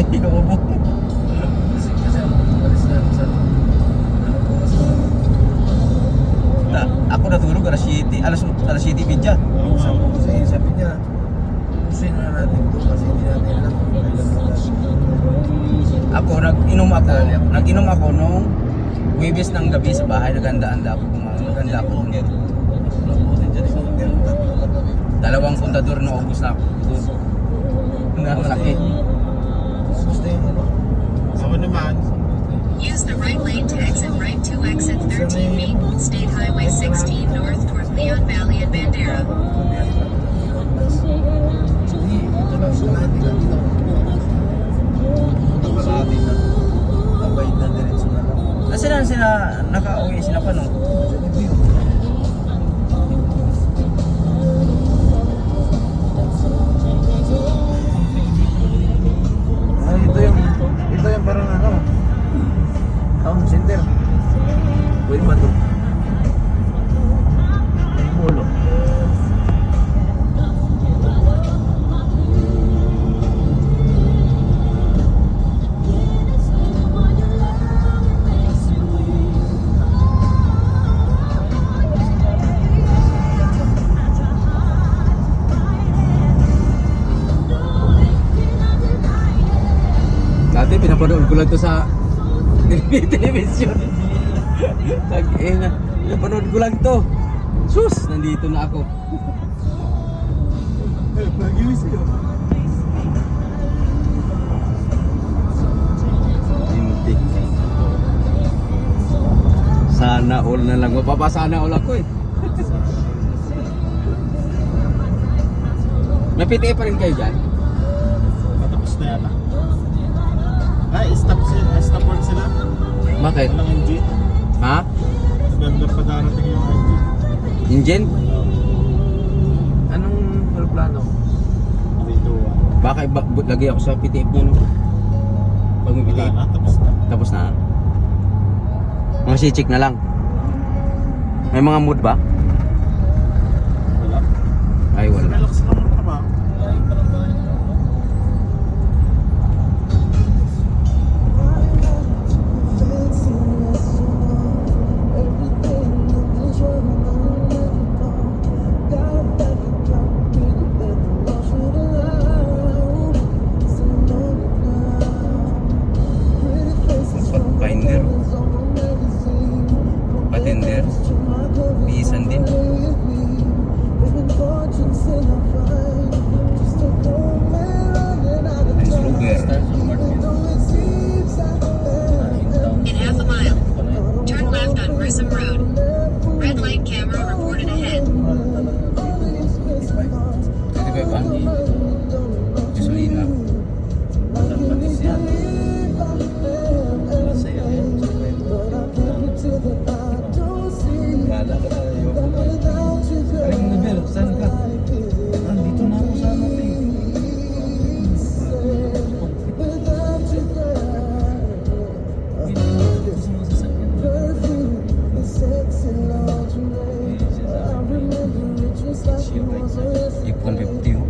Inuubo. Kasi alis na sa ako natulog alas 7, alas 7 bidya. Sabi niya, pusin na natin ito kasi hindi natin alam kung kailan Ako, nag-inom ako nung Huwebes ng gabi sa bahay. Naganda-anda ako nung dalawang kontador na ubus na ako. Malaki. Ako naman. Use the right lane to exit right to exit 13 feet, State Highway 16 north toward Leon Valley and Bandera. Ito lang sa natin na dito. Nakalati na. Abay na diretso na lang. Sila naka-uwi sila pa no? Ito yung parang ano, town center. Pwede ba ito? May mulo. Dati pinapanood ko lang to sa television. Tag-ina, pinapanood ko lang to. Sus, nandito na ako. Hindi. Sana all na lang. Mapapasana all ako eh. May PTA pa rin kayo dyan? Matapos na yata. Ay, stop work sila. Bakit? Walang engine. Ha? November pa darating yung engine. Engine? Anong plano? Dito. Baka lagay ako sa PTF nyo, no? Pag may Wala PTF. na, tapos na. Tapos na? Mga si-check na lang. May mga mood ba? Wala. Ay, wala. Relax lang ang trabaho. Pagbinder. Patender. Biisan din. And Sluger. In half a mile, turn left on Grissom Road. Red light camera reported ahead. 25 ba? Gasolina. Patis yan. Masaya yan. Kala ka na yun. Aling Nabel, saan ka? Dito na ako sa ano eh. Ipon 50 oh.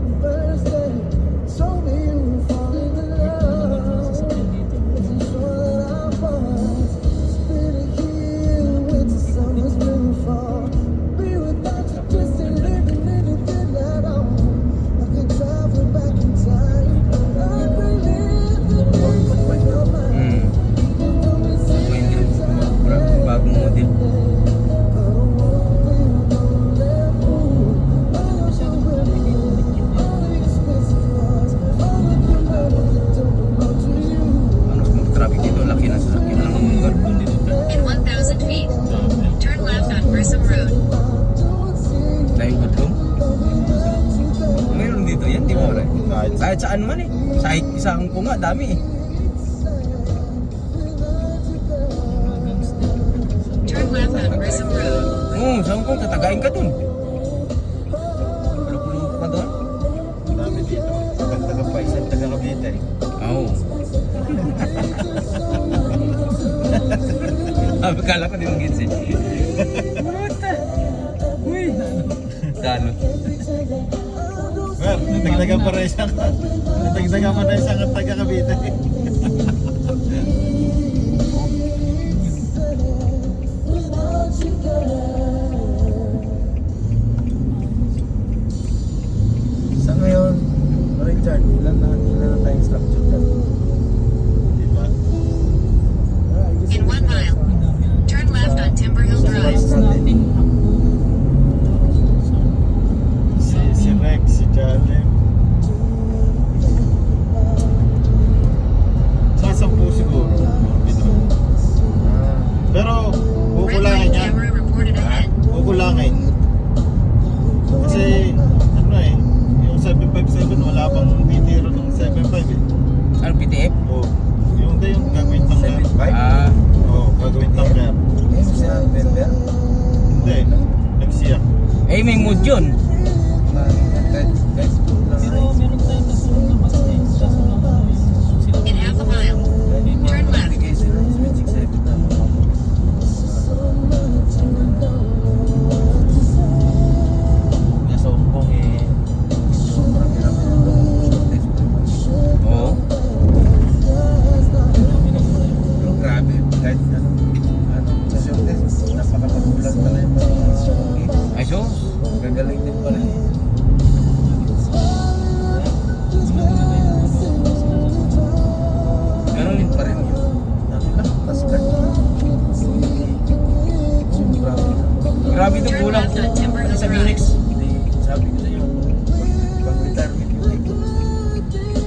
Bagong model. Ano smooth traffic dito, laki ng sasakyan ng lugar. In 1,000 feet, turn left on Grissom Road. Dahil gudlong. Mayroon dito yan, di mo rin. Kahit saan man eh. Sa isang ko nga, dami eh. Turn left on Grissom Road. Saan ko, tatagain ka dun. Pulo-pulo pa doon? Dami dito. Taga pa isang taga Cavite. Oo. Kala ko di mong gits eh. Puta! Uy! Dalo. Well, natagdagan pa rin isang taga Cavite. RPF? Oo. Yung tayo yung gagawin tangler. 75? Ah, Oo, gagawin tangler. Eh, siya, Bender. Hindi, nagsiyak. eh may mood yun. Kahit lang ay. In half a mile, turn left. Bigay sila ng 767 na. Nasa Hong Kong eh. Sobrang hirap yung short test. Oo. Pero grabe, kahit ano, sa short test, napakapagulat pala yung mga Ay sus. gagaling din pala. Ganun Din pa rin yun. Ano lang, taskat. Sobrang Grabe itong Turn kulang left at Timber pati Hill sa Drive. Phoenix. Hindi, sabi ko sa iyo, pag retirement yun eh.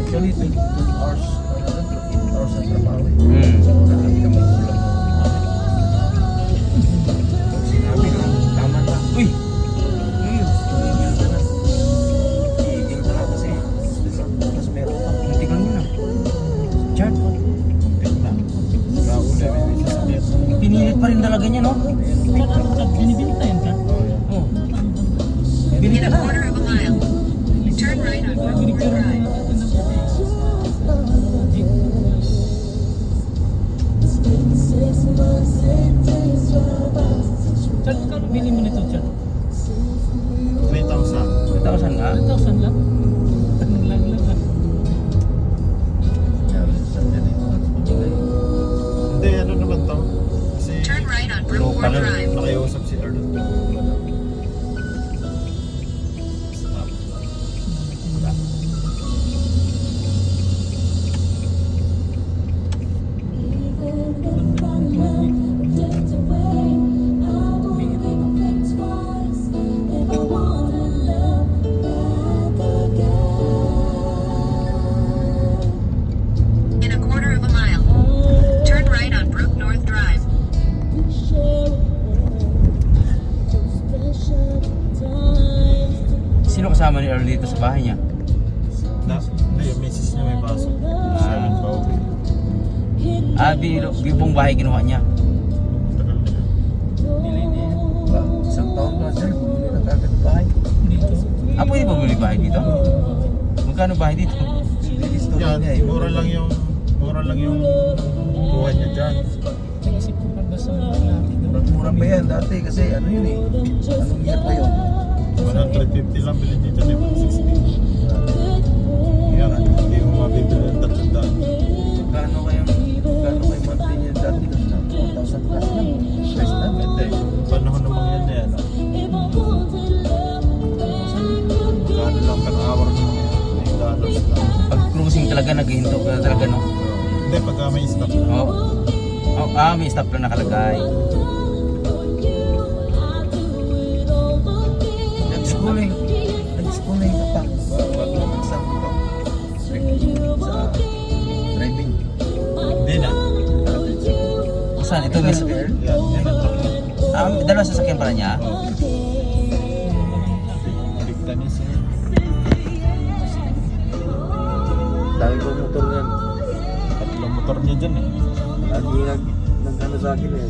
Actually, 22 hours, 8 hours ang trabaho eh. Hindi ka magkulang. Pag sinabi ko, tama na. Uy! Tigil ka na. Tigil ka na kasi mas meron pa. Muntik lang yun ah. Chart. Muntik na. Kauli, may sasakyan. Pinilit pa rin talaga niya, no? Binibinitayan ka? Oh. In Binita a na. quarter of a mile, turn right on Brookmore Drive. Chat, kano bili mo nito, Chat? 3,000. 2,000 nga? 1,000 lang? Lang lang. Hindi, ano naman to? Kasi Turn right on Brookmore Local. Drive. nakiusap si Arnold. Stop. In a quarter of a mile, turn right on Brook North Drive. Sino kasama ni Earl dito sa bahay niya? Hindi, yung misis niya may baso. Siya ang pauwi. Ah, bibong bahay ginawa niya. Tagal na yun. Bili niya. Isang taon na sir, bumili na kagad bahay. Dito. Ah, pwede ba bumili bahay dito? Magkano bahay dito? History Yan, niya eh. mura lang yung buhay niya dyan. Naisip ko pa ba sa mga lalaki daw? Mura pa yan dati kasi ano yun eh. Anong year pa yun? 150 lang bilhin dito, di ba? 60. Yan, hindi mo mabibili ng 300. Gaano kayo monthly niya dati doon na? 4,000 plus lang. Price na. Hindi, yung panahon ng mga yan na yan. Kano lang per hour ng mga yan. $9 lang. Pag cruising talaga, naghihinto ka talaga, no? Hindi, pagka may stop lang. Oo. Oh. Ah, may stop lang nakalagay. Nag-schooling. Nag-schooling ka pa. Bago mag-exam ko. Sa driving. Hindi na. Saan? Ito, miss. Yan, yan ang truck na. Dalawa sasakyan pala niya. Baligtan niya siya. Dami ko motor yan. Tatlong motor niya dyan eh. Lagi nag-ano sa akin eh.